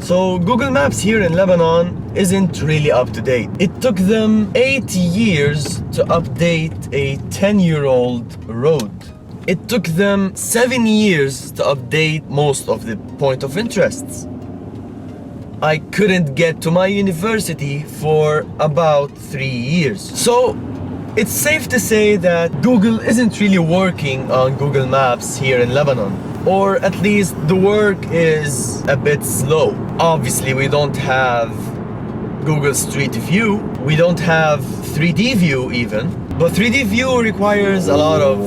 So Google Maps here in Lebanon isn't really up to date. It took them 8 years to update a 10-year-old road. It took them 7 years to update most of the point of interests. I couldn't get to my university for about 3 years. So it's safe to say that Google isn't really working on Google Maps here in Lebanon. Or at least the work is a bit slow. Obviously we don't have Google Street View. We don't have 3D view even. But 3D view requires a lot of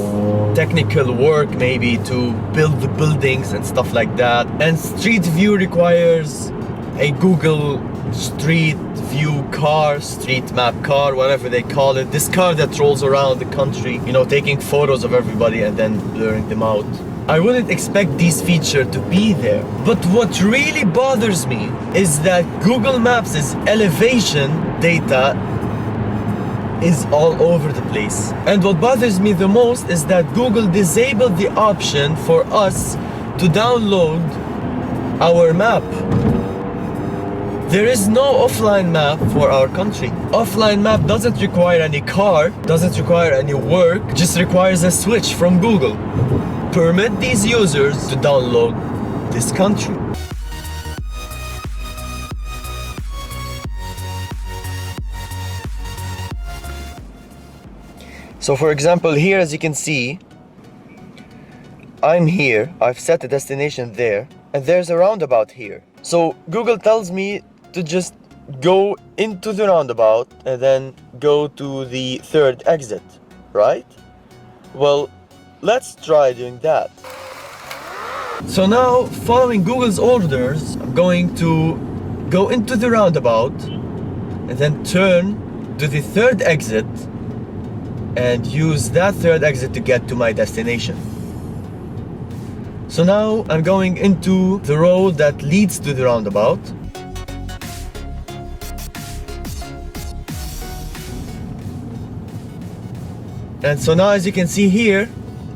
technical work maybe to build the buildings and stuff like that. And Street View requires a Google Street View car, street map car, whatever they call it. This car that rolls around the country, you know, taking photos of everybody and then blurring them out. I wouldn't expect these features to be there. But what really bothers me is that Google Maps' elevation data is all over the place. And what bothers me the most is that Google disabled the option for us to download our map. There is no offline map for our country. Offline map doesn't require any car, doesn't require any work, just requires a switch from Google. Permit these users to download this country. So for example, here as you can see, I'm here, I've set the destination there, and there's a roundabout here. So Google tells me to just go into the roundabout and then go to the third exit, right? Well, let's try doing that. So now, following Google's orders, I'm going to go into the roundabout and then turn to the third exit and use that third exit to get to my destination. So now I'm going into the road that leads to the roundabout. And so now as you can see here,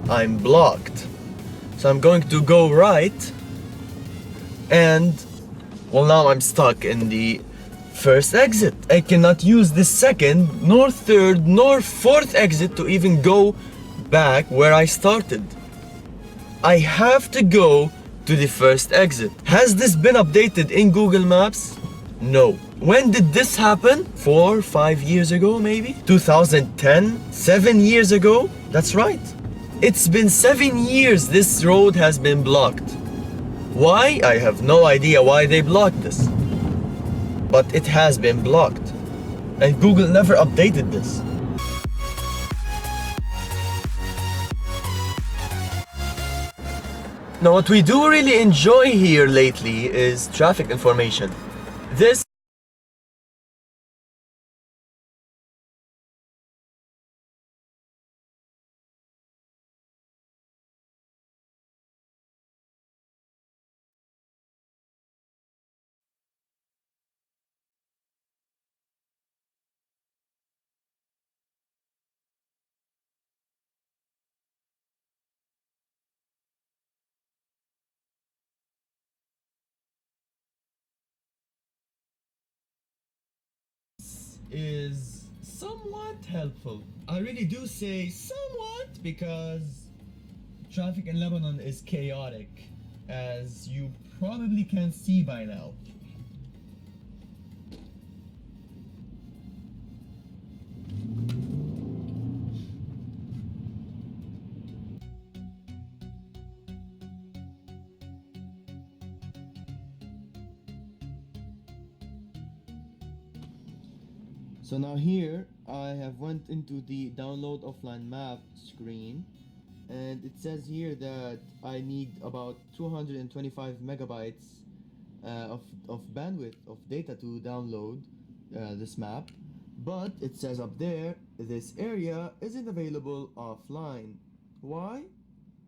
I'm blocked. So I'm going to go right and well, now I'm stuck in the first exit. I cannot use the second, nor third, nor fourth exit to even go back where I started. I have to go to the first exit. Has this been updated in Google Maps? No. When did this happen? 4, 5 years ago maybe? 2010? 7 years ago? That's right. It's been 7 years this road has been blocked. Why? I have no idea why they blocked this. But it has been blocked. And Google never updated this. Now what we do really enjoy here lately is traffic information. This is somewhat helpful. I really do say somewhat because traffic in Lebanon is chaotic, as you probably can see by now. So now here I have went into the download offline map screen, and it says here that I need about 225 megabytes of bandwidth of data to download this map, but it says up there this area isn't available offline. Why?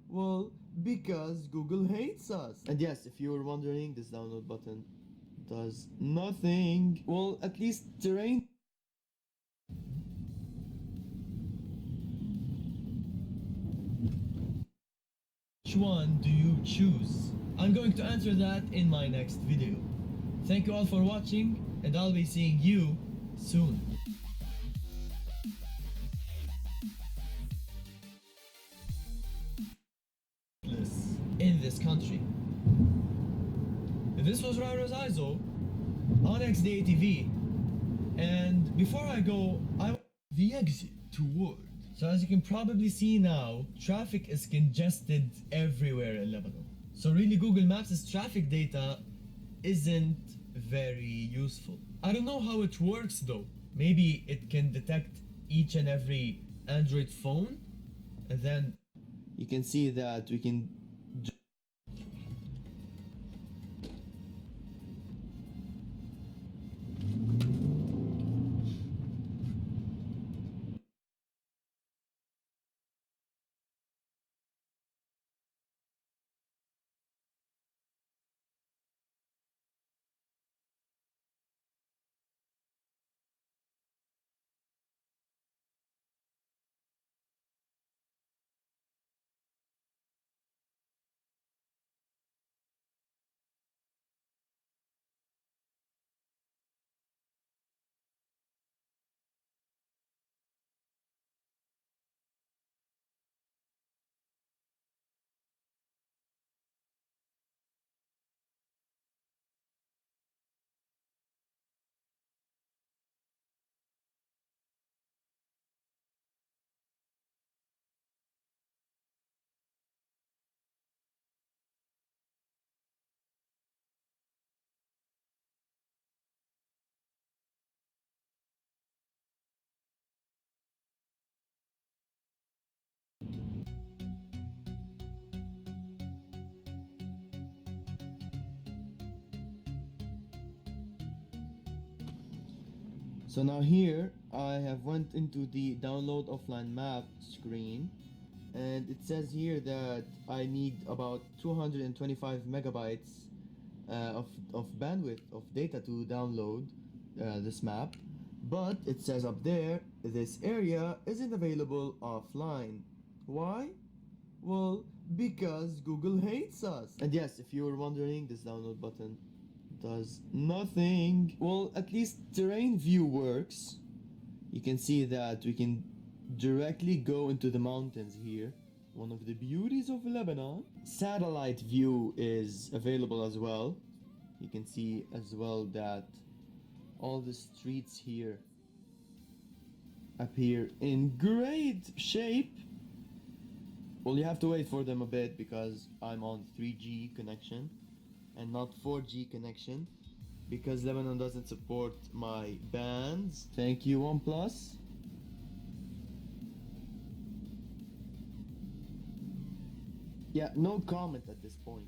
Well, because Google hates us. And yes, if you were wondering, this download button does nothing. Well, at least terrain. Which one do you choose? I'm going to answer that in my next video. Thank you all for watching, and I'll be seeing you soon. In this country. This was Rairo's ISO on XDA TV, and before I go, the exit toward. So as you can probably see now, traffic is congested everywhere in Lebanon. So really Google Maps' traffic data isn't very useful. I don't know how it works though. Maybe it can detect each and every Android phone, and then you can see that we can So now here I have went into the download offline map screen, and it says here that I need about 225 megabytes of bandwidth of data to download this map, but it says up there this area isn't available offline. Why? Well, because Google hates us. And yes, if you were wondering, this download button does nothing. Well, at least terrain view works. You can see that we can directly go into the mountains here. One of the beauties of Lebanon. Satellite view is available as well. You can see as well that all the streets here appear in great shape. Well, you have to wait for them a bit because I'm on 3G connection and not 4G connection, because Lebanon doesn't support my bands. Thank you, OnePlus. Yeah, no comment at this point.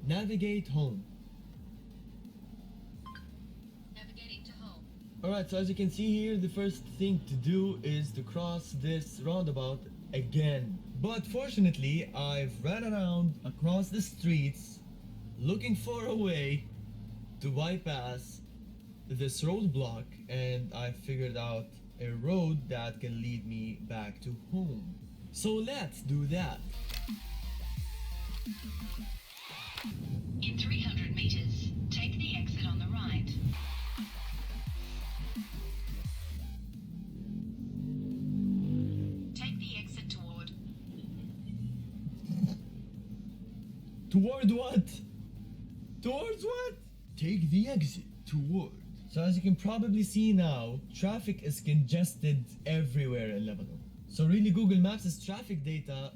Navigate home. Navigating to home. Alright, so as you can see here, the first thing to do is to cross this roundabout again. But fortunately, I've ran around across the streets looking for a way to bypass this roadblock, and I figured out a road that can lead me back to home. So let's do that. In 300 meters, take the exit on the right. Take the exit toward. Toward what? Towards what? Take the exit toward. So as you can probably see now, traffic is congested everywhere in Lebanon. So really Google Maps' traffic data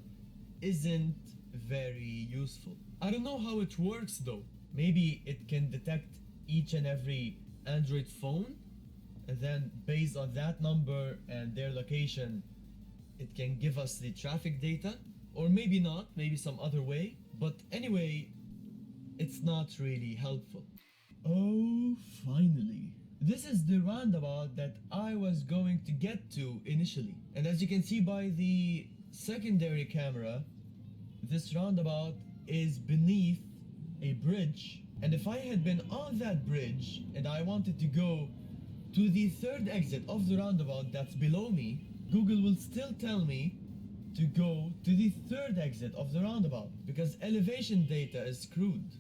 isn't very useful. I don't know how it works though. Maybe it can detect each and every Android phone, and then based on that number and their location, it can give us the traffic data. Or maybe not, maybe some other way. But anyway, it's not really helpful. Oh, finally. This is the roundabout that I was going to get to initially. And as you can see by the secondary camera, this roundabout is beneath a bridge. And if I had been on that bridge and I wanted to go to the third exit of the roundabout that's below me, Google will still tell me to go to the third exit of the roundabout because elevation data is screwed.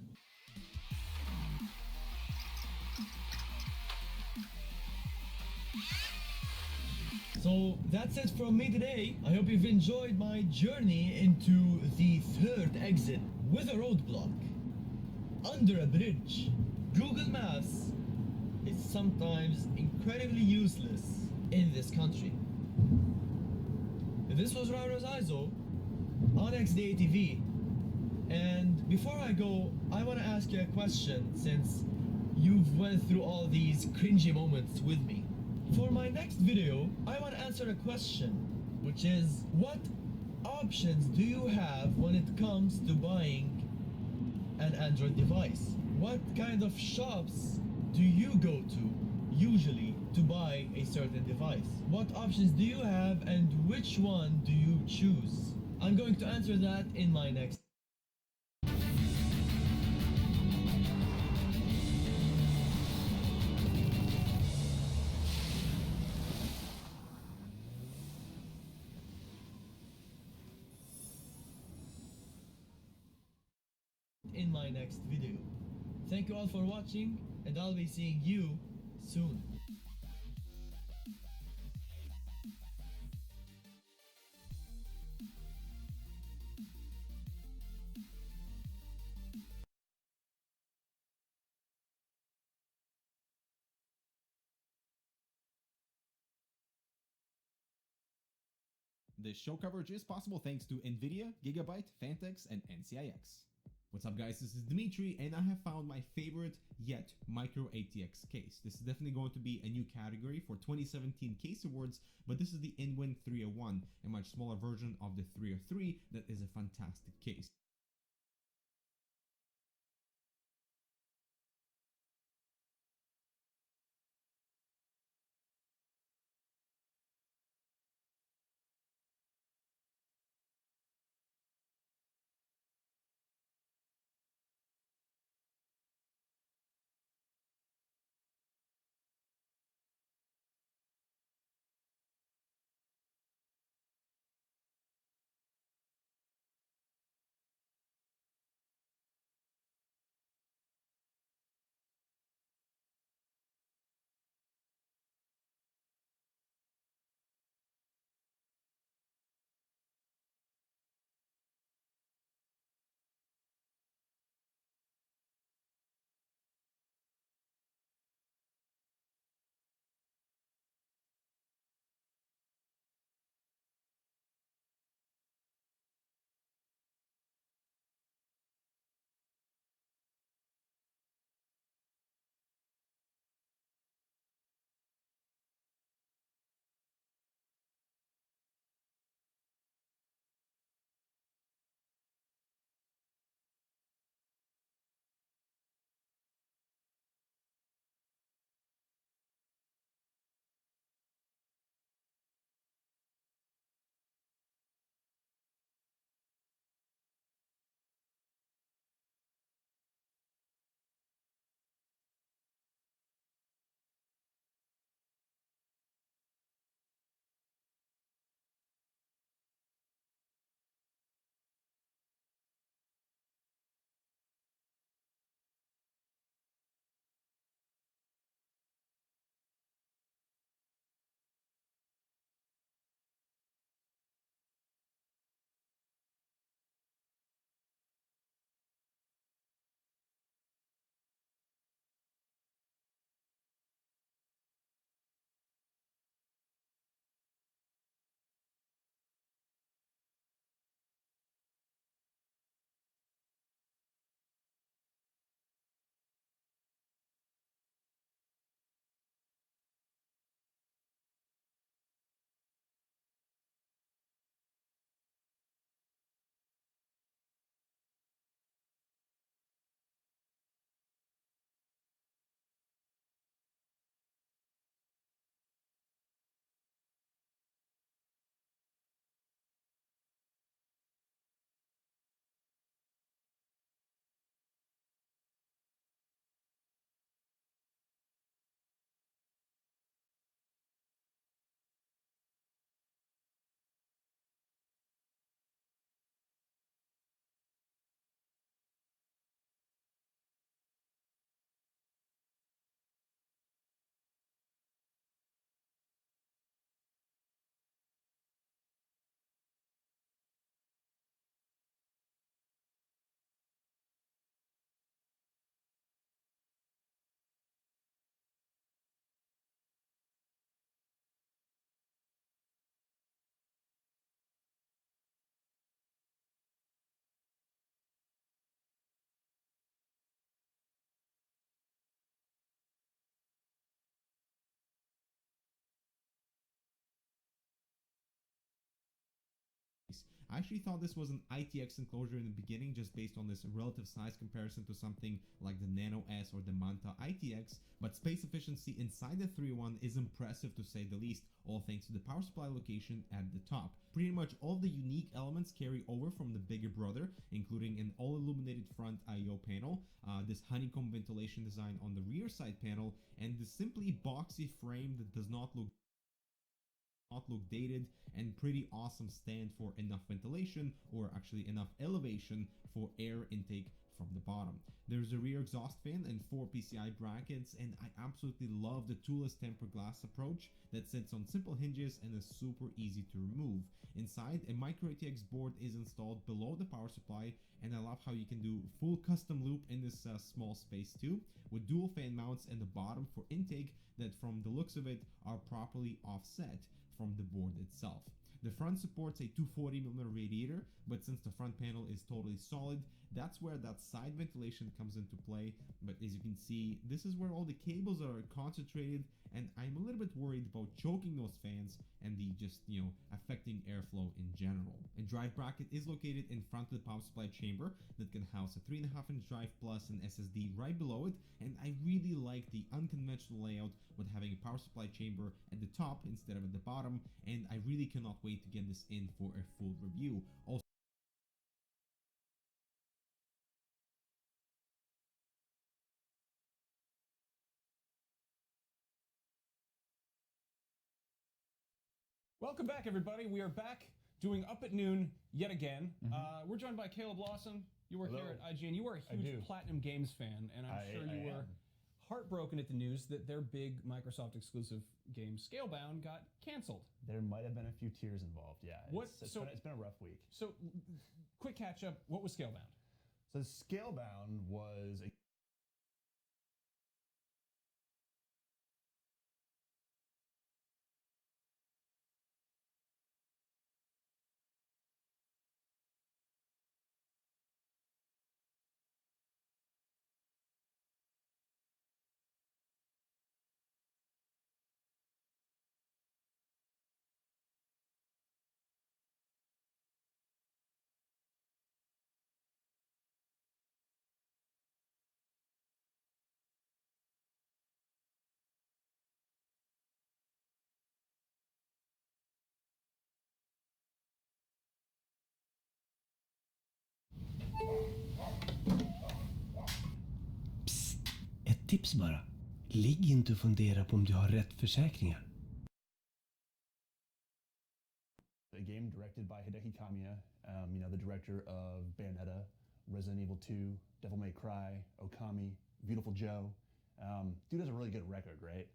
So that's it from me today. I hope you've enjoyed my journey into the third exit with a roadblock under a bridge. Google Maps is sometimes incredibly useless in this country. This was Rauros Aizo on XDA TV. And before I go, I want to ask you a question since you've went through all these cringy moments with me. For my next video, I want to answer a question, which is, what options do you have when it comes to buying an Android device? What kind of shops do you go to usually to buy a certain device? What options do you have and which one do you choose? I'm going to answer that in my next video. Thank you all for watching, and I'll be seeing you soon. This show coverage is possible thanks to NVIDIA, Gigabyte, Fantex, and NCIX. What's up guys, this is Dimitri and I have found my favorite yet micro ATX case. This is definitely going to be a new category for 2017 Case Awards, but this is the InWin 301, a much smaller version of the 303 that is a fantastic case. I actually thought this was an ITX enclosure in the beginning, just based on this relative size comparison to something like the Nano S or the Manta ITX, but space efficiency inside the 3-1 is impressive to say the least, all thanks to the power supply location at the top. Pretty much all the unique elements carry over from the bigger brother, including an all illuminated front I/O panel, this honeycomb ventilation design on the rear side panel, and the simply boxy frame that does not look dated, and pretty awesome stand for enough ventilation, or actually enough elevation for air intake from the bottom. There's a rear exhaust fan and 4 PCI brackets, and I absolutely love the toolless tempered glass approach that sits on simple hinges and is super easy to remove. Inside, a micro ATX board is installed below the power supply, and I love how you can do full custom loop in this small space too, with dual fan mounts in the bottom for intake that, from the looks of it, are properly offset from the board itself. The front supports a 240mm radiator, but since the front panel is totally solid, that's where that side ventilation comes into play. But as you can see, this is where all the cables are concentrated, and I'm a little bit worried about choking those fans and the just, affecting airflow in general. A drive bracket is located in front of the power supply chamber that can house a 3.5-inch drive plus an SSD right below it, and I really like the unconventional layout with having a power supply chamber at the top instead of at the bottom, and I really cannot wait to get this in for a full review. Also, welcome back, everybody. We are back doing Up at Noon yet again. We're joined by Caleb Lawson. You work here at IGN. You are a huge Platinum Games fan, and I'm sure you were heartbroken at the news that their big Microsoft exclusive game Scalebound got canceled. There might have been a few tears involved, yeah. It's been a rough week. So, quick catch up. What was Scalebound? So Scalebound was a Ett tips bara. Ligg inte och fundera på om du har rätt försäkringar. a game directed by Hideki Kamiya, the director of Bayonetta, Resident Evil 2, Devil May Cry, Okami, Beautiful Joe. Dude has a really good record, right?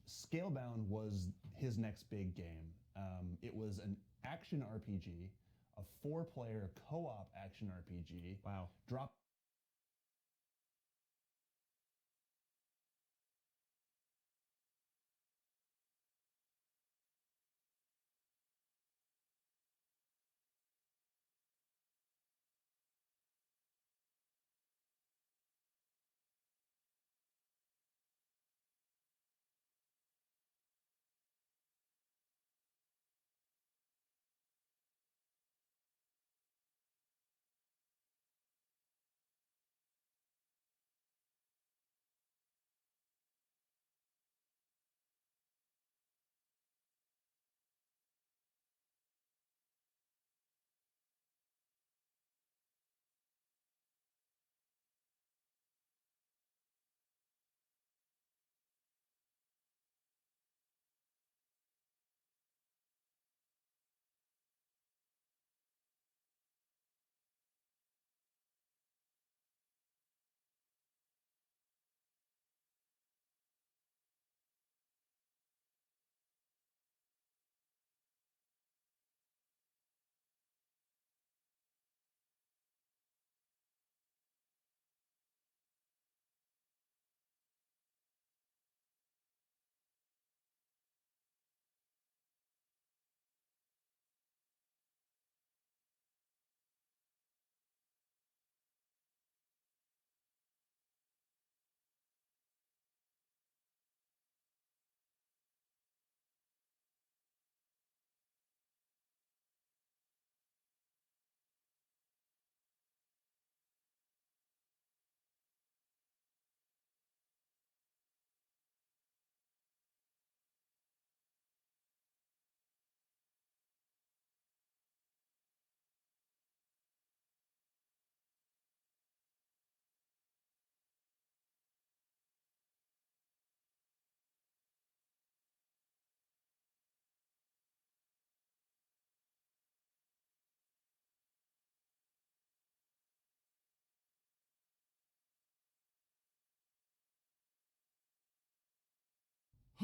Scalebound was his next big game. It was an action RPG, a 4-player co-op action RPG. Wow. Drop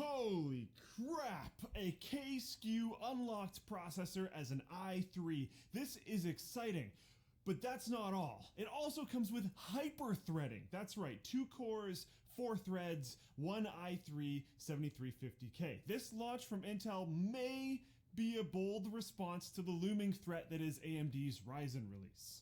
Holy crap! A K-SKU unlocked processor as an i3. This is exciting. But that's not all. It also comes with hyper-threading. That's right, 2 cores, 4 threads, 1 i3 7350K. This launch from Intel may be a bold response to the looming threat that is AMD's Ryzen release.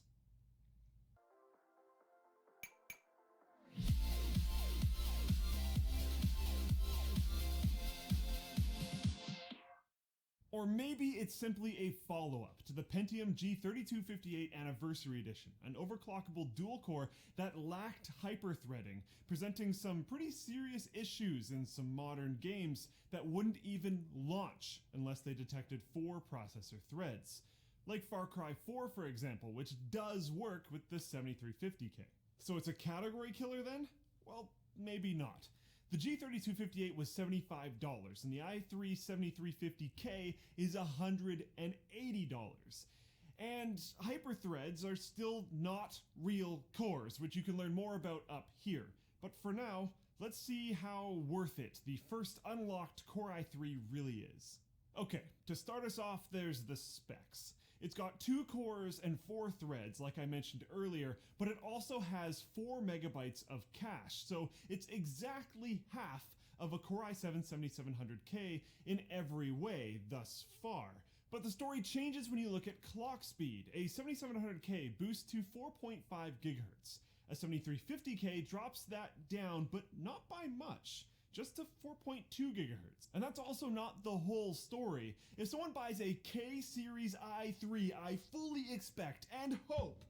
Or maybe it's simply a follow-up to the Pentium G3258 Anniversary Edition, an overclockable dual-core that lacked hyper-threading, presenting some pretty serious issues in some modern games that wouldn't even launch unless they detected 4 processor threads. Like Far Cry 4, for example, which does work with the 7350K. So it's a category killer then? Well, maybe not. The G3258 was $75, and the i3 7350K is $180. And hyperthreads are still not real cores, which you can learn more about up here. But for now, let's see how worth it the first unlocked Core i3 really is. Okay, to start us off, there's the specs. It's got 2 cores and 4 threads, like I mentioned earlier, but it also has 4 megabytes of cache, so it's exactly half of a Core i7 7700K in every way thus far. But the story changes when you look at clock speed. A 7700K boosts to 4.5 gigahertz. A 7350K drops that down, but not by much. Just to 4.2 gigahertz. And that's also not the whole story. If someone buys a K-Series i3, I fully expect and hope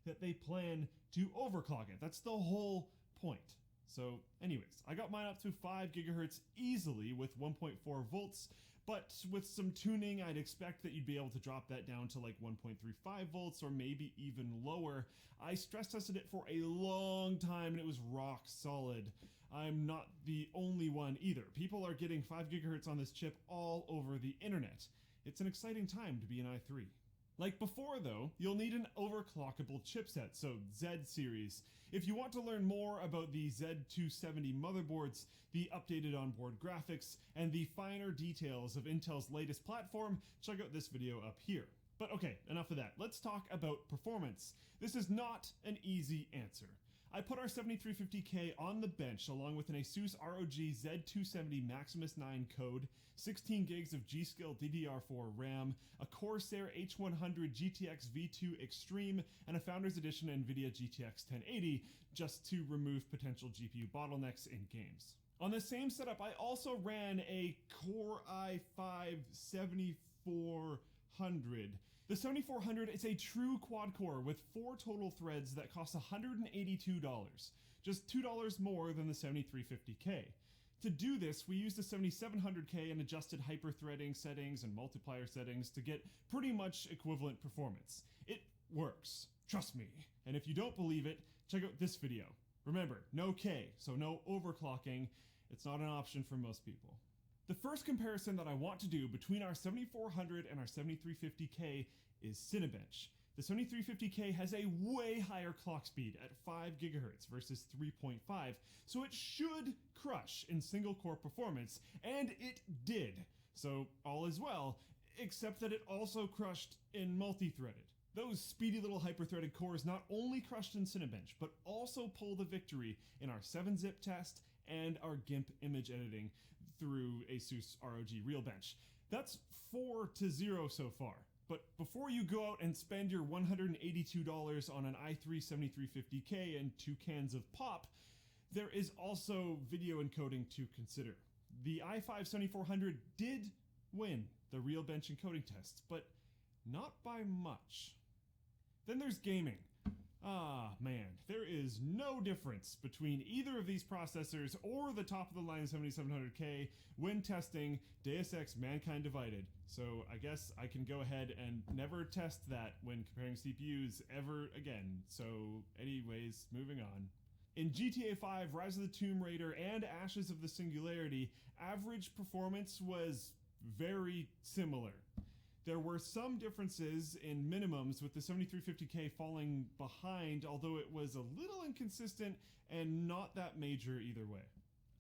that they plan to overclock it. That's the whole point. So anyways, I got mine up to 5 gigahertz easily with 1.4 volts, but with some tuning, I'd expect that you'd be able to drop that down to like 1.35 volts or maybe even lower. I stress tested it for a long time and it was rock solid. I'm not the only one either. People are getting 5 gigahertz on this chip all over the internet. It's an exciting time to be an i3. Like before though, you'll need an overclockable chipset, so Z series. If you want to learn more about the Z270 motherboards, the updated onboard graphics, and the finer details of Intel's latest platform, check out this video up here. But okay, enough of that. Let's talk about performance. This is not an easy answer. I put our 7350K on the bench along with an Asus ROG Z270 Maximus 9 code, 16 gigs of G.Skill DDR4 RAM, a Corsair H100 GTX V2 Extreme, and a Founders Edition NVIDIA GTX 1080 just to remove potential GPU bottlenecks in games. On the same setup, I also ran a Core i5 7400. The 7400 is a true quad core with 4 total threads that cost $182, just $2 more than the 7350K. To do this, we used the 7700K and adjusted hyper-threading settings and multiplier settings to get pretty much equivalent performance. It works, trust me. And if you don't believe it, check out this video. Remember, no K, so no overclocking. It's not an option for most people. The first comparison that I want to do between our 7400 and our 7350K is Cinebench. The 7350K has a way higher clock speed at 5 gigahertz versus 3.5, so it should crush in single core performance, and it did. So all is well, except that it also crushed in multi-threaded. Those speedy little hyper-threaded cores not only crushed in Cinebench, but also pulled the victory in our 7-zip test and our GIMP image editing through Asus ROG Realbench. That's 4-0 so far. But before you go out and spend your $182 on an i3 7350K and 2 cans of pop, there is also video encoding to consider. The i5 7400 did win the Realbench encoding test, but not by much. Then there's gaming. Ah man, there is no difference between either of these processors or the top of the line 7700K when testing Deus Ex Mankind Divided. So I guess I can go ahead and never test that when comparing CPUs ever again. So anyways, moving on. In GTA 5, Rise of the Tomb Raider, and Ashes of the Singularity, average performance was very similar. There were some differences in minimums, with the 7350K falling behind, although it was a little inconsistent and not that major either way.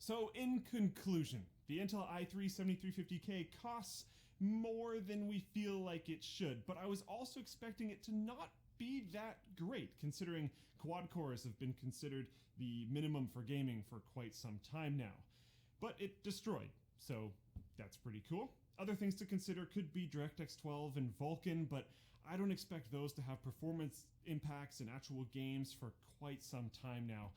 So in conclusion, The Intel i3-7350K costs more than we feel like it should, but I was also expecting it to not be that great, considering quad cores have been considered the minimum for gaming for quite some time now. But it destroyed, so that's pretty cool. Other things to consider could be DirectX 12 and Vulkan, but I don't expect those to have performance impacts in actual games for quite some time now.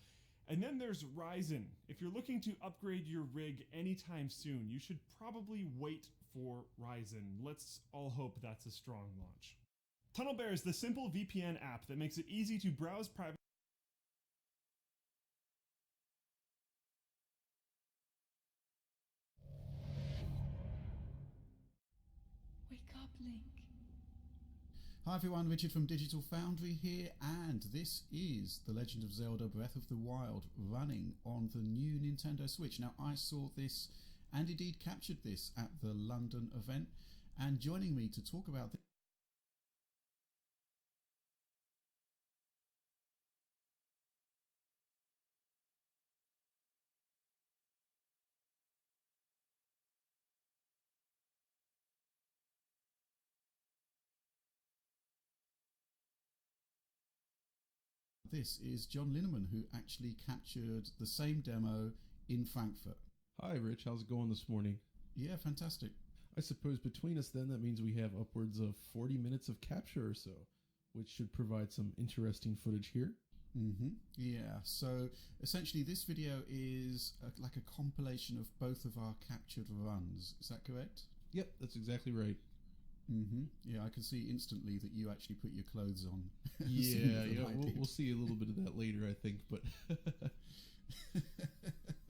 And then there's Ryzen. If you're looking to upgrade your rig anytime soon, you should probably wait for Ryzen. Let's all hope that's a strong launch. TunnelBear is the simple VPN app that makes it easy to browse private. Wake up, Link. Hi everyone, Richard from Digital Foundry here, and this is The Legend of Zelda Breath of the Wild running on the new Nintendo Switch. Now, I saw this and indeed captured this at the London event, and joining me to talk about this is John Linneman, who actually captured the same demo in Frankfurt. Hi, Rich. How's it going this morning? Yeah, fantastic. I suppose between us then, that means we have upwards of 40 minutes of capture or so, which should provide some interesting footage here. Yeah, so essentially this video is like a compilation of both of our captured runs. Is that correct? Yep, that's exactly right. Yeah, I can see instantly that you actually put your clothes on. Yeah, we'll see a little bit of that later, I think. But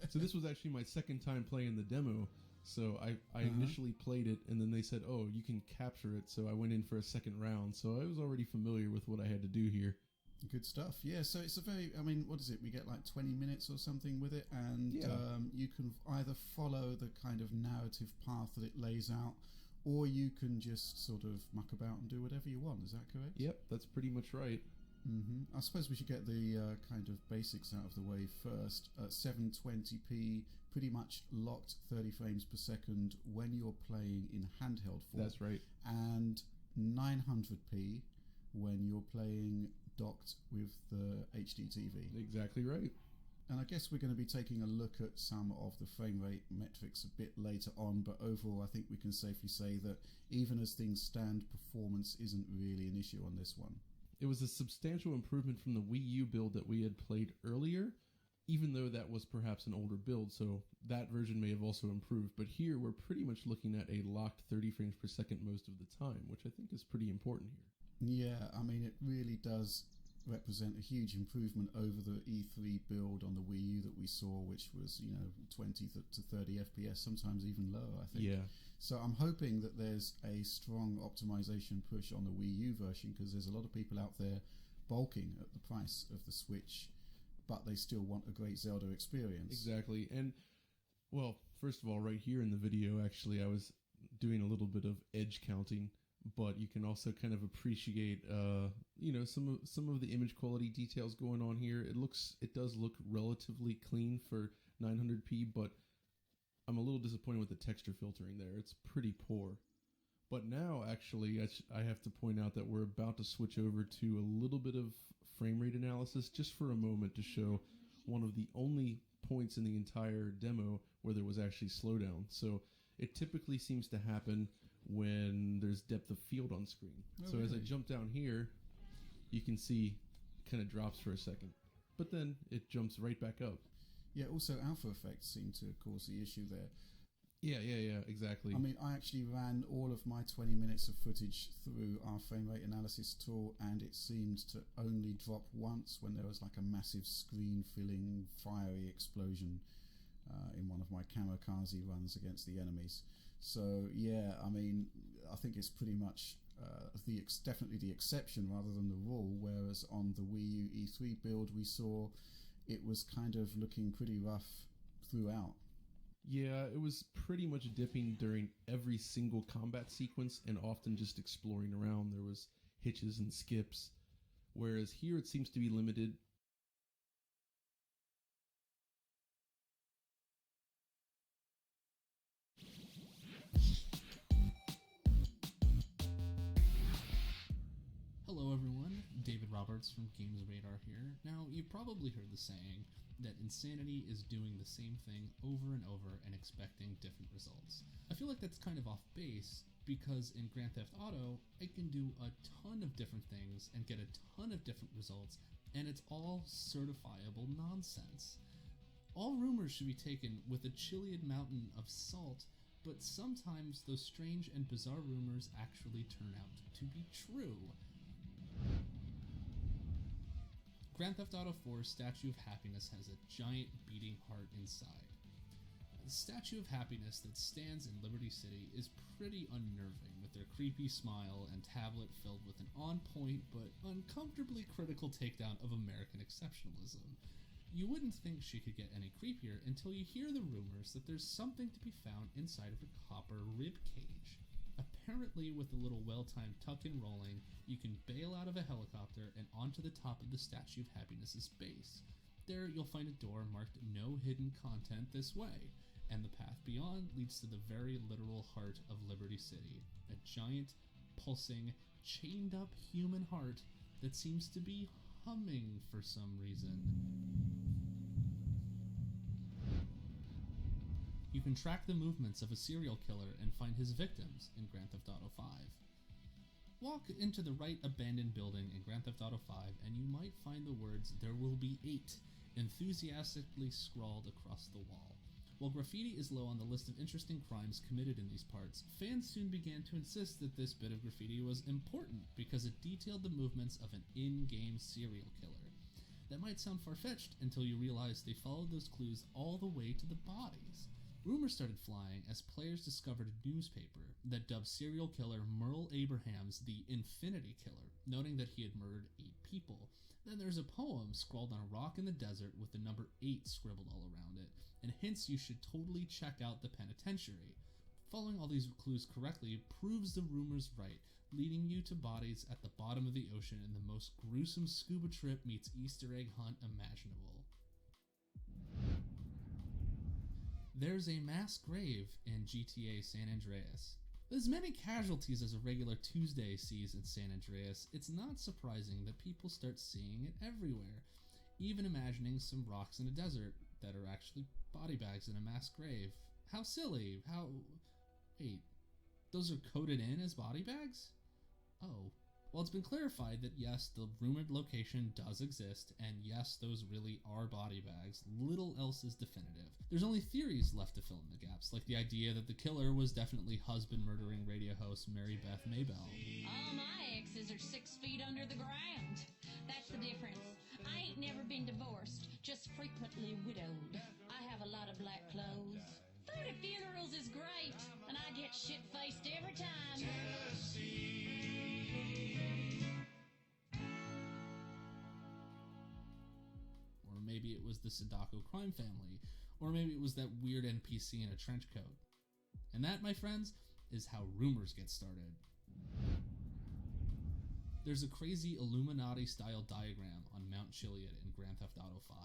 so this was actually my second time playing the demo. So I initially played it, and then they said, "Oh, you can capture it." So I went in for a second round. So I was already familiar with what I had to do here. Good stuff. Yeah, so it's a very, I mean, what is it? We get like 20 minutes or something with it, and you can either follow the kind of narrative path that it lays out, or you can just sort of muck about and do whatever you want. Is that correct? Yep, that's pretty much right. I suppose we should get the kind of basics out of the way first. 720p, pretty much locked 30 frames per second when you're playing in handheld form. That's right. And 900p when you're playing docked with the HD TV. Exactly right. And I guess we're going to be taking a look at some of the frame rate metrics a bit later on, but overall I think we can safely say that even as things stand, performance isn't really an issue on this one. It was a substantial improvement from the Wii U build that we had played earlier, even though that was perhaps an older build, so that version may have also improved. But here we're pretty much looking at a locked 30 frames per second most of the time, which I think is pretty important here. Yeah, I mean, it really does represent a huge improvement over the E3 build on the Wii U that we saw, which was, 20 to 30 FPS, sometimes even lower, I think. Yeah. So I'm hoping that there's a strong optimization push on the Wii U version, because there's a lot of people out there balking at the price of the Switch, but they still want a great Zelda experience. Exactly. And, well, first of all, right here in the video, actually, I was doing a little bit of edge counting, but you can also kind of appreciate, some of the image quality details going on here. It does look relatively clean for 900p, but I'm a little disappointed with the texture filtering there. It's pretty poor. But now, actually, I have to point out that we're about to switch over to a little bit of frame rate analysis just for a moment to show one of the only points in the entire demo where there was actually slowdown. So it typically seems to happen when there's depth of field on screen. So as I jump down here, you can see it kind of drops for a second, but then it jumps right back up. Yeah, also alpha effects seem to cause the issue there. Yeah, exactly. I mean, I actually ran all of my 20 minutes of footage through our frame rate analysis tool, and it seemed to only drop once when there was like a massive screen-filling fiery explosion in one of my kamikaze runs against the enemies. So yeah, I mean, I think it's pretty much definitely the exception rather than the rule, whereas on the Wii U E3 build we saw it was kind of looking pretty rough throughout. Yeah, it was pretty much dipping during every single combat sequence and often just exploring around. There was hitches and skips, whereas here it seems to be limited. reports from Games Radar here. Now, you've probably heard the saying that insanity is doing the same thing over and over and expecting different results. I feel like that's kind of off base, because in Grand Theft Auto, I can do a ton of different things and get a ton of different results, and it's all certifiable nonsense. All rumors should be taken with a Chilean mountain of salt, but sometimes those strange and bizarre rumors actually turn out to be true. Grand Theft Auto 4's Statue of Happiness has a giant beating heart inside. The Statue of Happiness that stands in Liberty City is pretty unnerving, with their creepy smile and tablet filled with an on-point but uncomfortably critical takedown of American exceptionalism. You wouldn't think she could get any creepier until you hear the rumors that there's something to be found inside of her copper rib cage. Apparently, with a little well-timed tuck and rolling, you can bail out of a helicopter and onto the top of the Statue of Happiness's base. There, you'll find a door marked "No Hidden Content This Way," and the path beyond leads to the very literal heart of Liberty City, a giant, pulsing, chained-up human heart that seems to be humming for some reason. You can track the movements of a serial killer and find his victims in Grand Theft Auto 5. Walk into the right abandoned building in Grand Theft Auto 5 and you might find the words "There will be 8" enthusiastically scrawled across the wall. While graffiti is low on the list of interesting crimes committed in these parts, fans soon began to insist that this bit of graffiti was important because it detailed the movements of an in-game serial killer. That might sound far-fetched until you realize they followed those clues all the way to the bodies. Rumors started flying as players discovered a newspaper that dubbed serial killer Merle Abrahams the Infinity Killer, noting that he had murdered 8 people. Then there's a poem scrawled on a rock in the desert with the number 8 scribbled all around it, and hints you should totally check out the penitentiary. Following all these clues correctly proves the rumors right, leading you to bodies at the bottom of the ocean in the most gruesome scuba trip meets Easter egg hunt imaginable. There's a mass grave in GTA San Andreas. With as many casualties as a regular Tuesday sees in San Andreas, it's not surprising that people start seeing it everywhere, even imagining some rocks in a desert that are actually body bags in a mass grave. How silly, wait, those are coded in as body bags? Oh. Well, it's been clarified that yes, the rumored location does exist, and yes, those really are body bags. Little else is definitive. There's only theories left to fill in the gaps, like the idea that the killer was definitely husband-murdering radio host Mary Beth Maybell. All my exes are 6 feet under the ground. That's the difference. I ain't never been divorced, just frequently widowed. I have a lot of black clothes. 30 funerals is great, and I get shit-faced every time. Or maybe it was the Sadako crime family, or maybe it was that weird NPC in a trench coat. And that, my friends, is how rumors get started. There's a crazy Illuminati-style diagram on Mount Chiliad in Grand Theft Auto 5.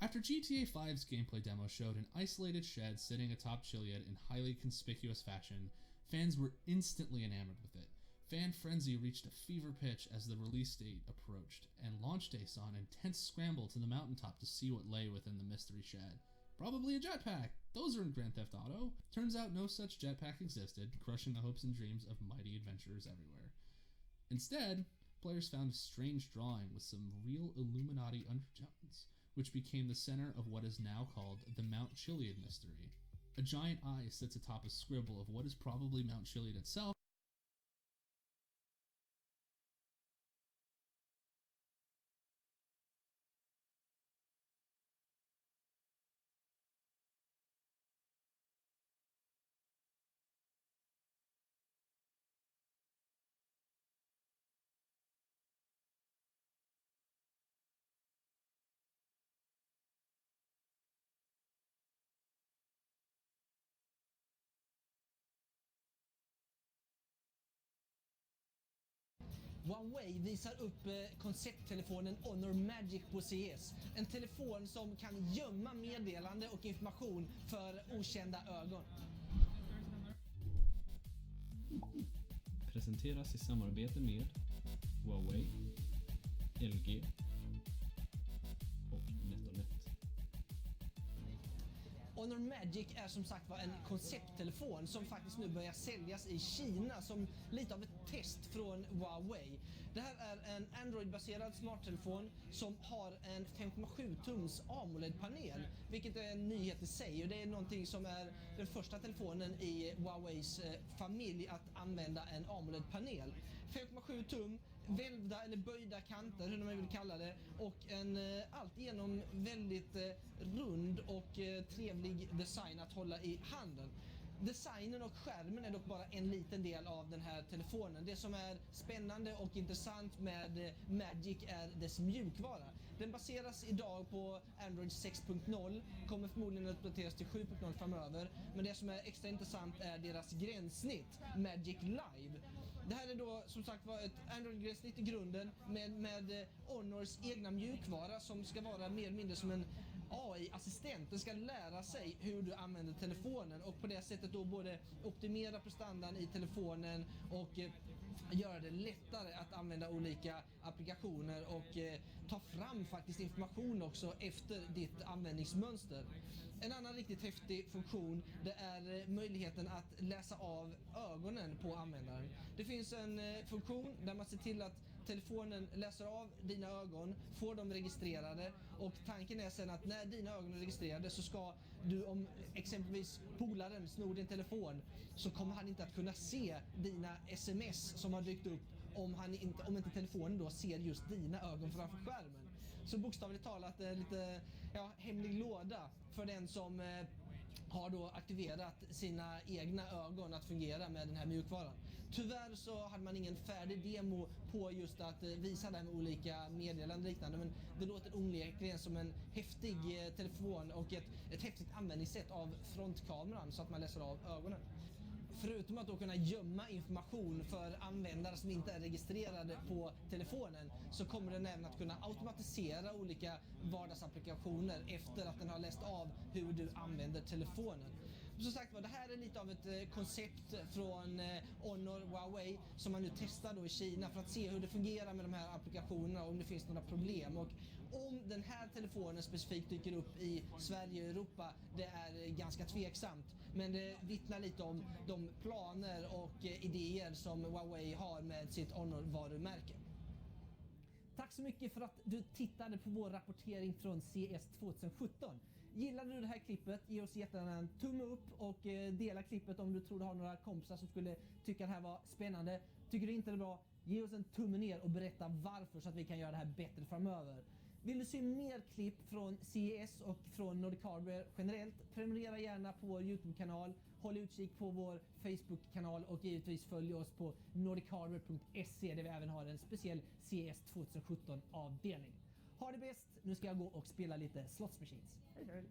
After GTA 5's gameplay demo showed an isolated shed sitting atop Chiliad in highly conspicuous fashion, fans were instantly enamored with it. Fan frenzy reached a fever pitch as the release date approached, and launch day saw an intense scramble to the mountaintop to see what lay within the mystery shed. Probably a jetpack! Those are in Grand Theft Auto! Turns out no such jetpack existed, crushing the hopes and dreams of mighty adventurers everywhere. Instead, players found a strange drawing with some real Illuminati undertones, which became the center of what is now called the Mount Chiliad mystery. A giant eye sits atop a scribble of what is probably Mount Chiliad itself. Huawei visar upp koncepttelefonen Honor Magic på CES. En telefon som kan gömma meddelande och information för okända ögon. Presenteras i samarbete med Huawei, LG och NetOnNet. Honor Magic är som sagt var en koncepttelefon som faktiskt nu börjar säljas i Kina som lite av ett test från Huawei. Det här är en Android-baserad smarttelefon som har en 5,7 tums AMOLED-panel, vilket är en nyhet i sig, och det är någonting som är den första telefonen i Huaweis familj att använda en AMOLED-panel. 5,7 tum, välvda eller böjda kanter, hur man vill kalla det, och en alltigenom väldigt rund och trevlig design att hålla i handen. Designen och skärmen är dock bara en liten del av den här telefonen. Det som är spännande och intressant med Magic är dess mjukvara. Den baseras idag på Android 6.0, kommer förmodligen att uppdateras till 7.0 framöver. Men det som är extra intressant är deras gränssnitt, Magic Live. Det här är då som sagt var ett Android-gränssnitt i grunden med Honors egna mjukvara som ska vara mer eller mindre som en AI-assistent. Den ska lära sig hur du använder telefonen och på det sättet då både optimera prestandan i telefonen och göra det lättare att använda olika applikationer och ta fram faktiskt information också efter ditt användningsmönster. En annan riktigt häftig funktion, det är möjligheten att läsa av ögonen på användaren. Det finns en funktion där man ser till att telefonen läser av dina ögon, får dem registrerade, och tanken är sen att när dina ögon är registrerade så ska du, om exempelvis polaren snor din telefon, så kommer han inte att kunna se dina sms som har dykt upp om inte telefonen då ser just dina ögon framför skärmen. Så bokstavligt talat lite hemlig låda för den som har då aktiverat sina egna ögon att fungera med den här mjukvaran. Tyvärr så hade man ingen färdig demo på just att visa det här med olika meddelanden och liknande, men det låter onekligen som en häftig telefon och ett häftigt användningssätt av frontkameran så att man läser av ögonen. Förutom att då kunna gömma information för användare som inte är registrerade på telefonen, så kommer den även att kunna automatisera olika vardagsapplikationer efter att den har läst av hur du använder telefonen. Som sagt var, det här är lite av ett koncept från Honor Huawei som man nu testar då i Kina för att se hur det fungerar med de här applikationerna och om det finns några problem. Och om den här telefonen specifikt dyker upp i Sverige och Europa, det är ganska tveksamt. Men det vittnar lite om de planer och idéer som Huawei har med sitt Honor-varumärke. Tack så mycket för att du tittade på vår rapportering från CES 2017. Gillade du det här klippet, ge oss jättegärna en tumme upp och dela klippet om du tror du har några kompisar som skulle tycka det här var spännande. Tycker du inte det är bra, ge oss en tumme ner och berätta varför så att vi kan göra det här bättre framöver. Vill du se mer klipp från CES och från Nordic Hardware generellt, prenumerera gärna på vår YouTube-kanal, håll utkik på vår Facebook-kanal och givetvis följ oss på nordichardware.se där vi även har en speciell CES 2017-avdelning. Ha det bäst, nu ska jag gå och spela lite Slots Machines. Hej hej!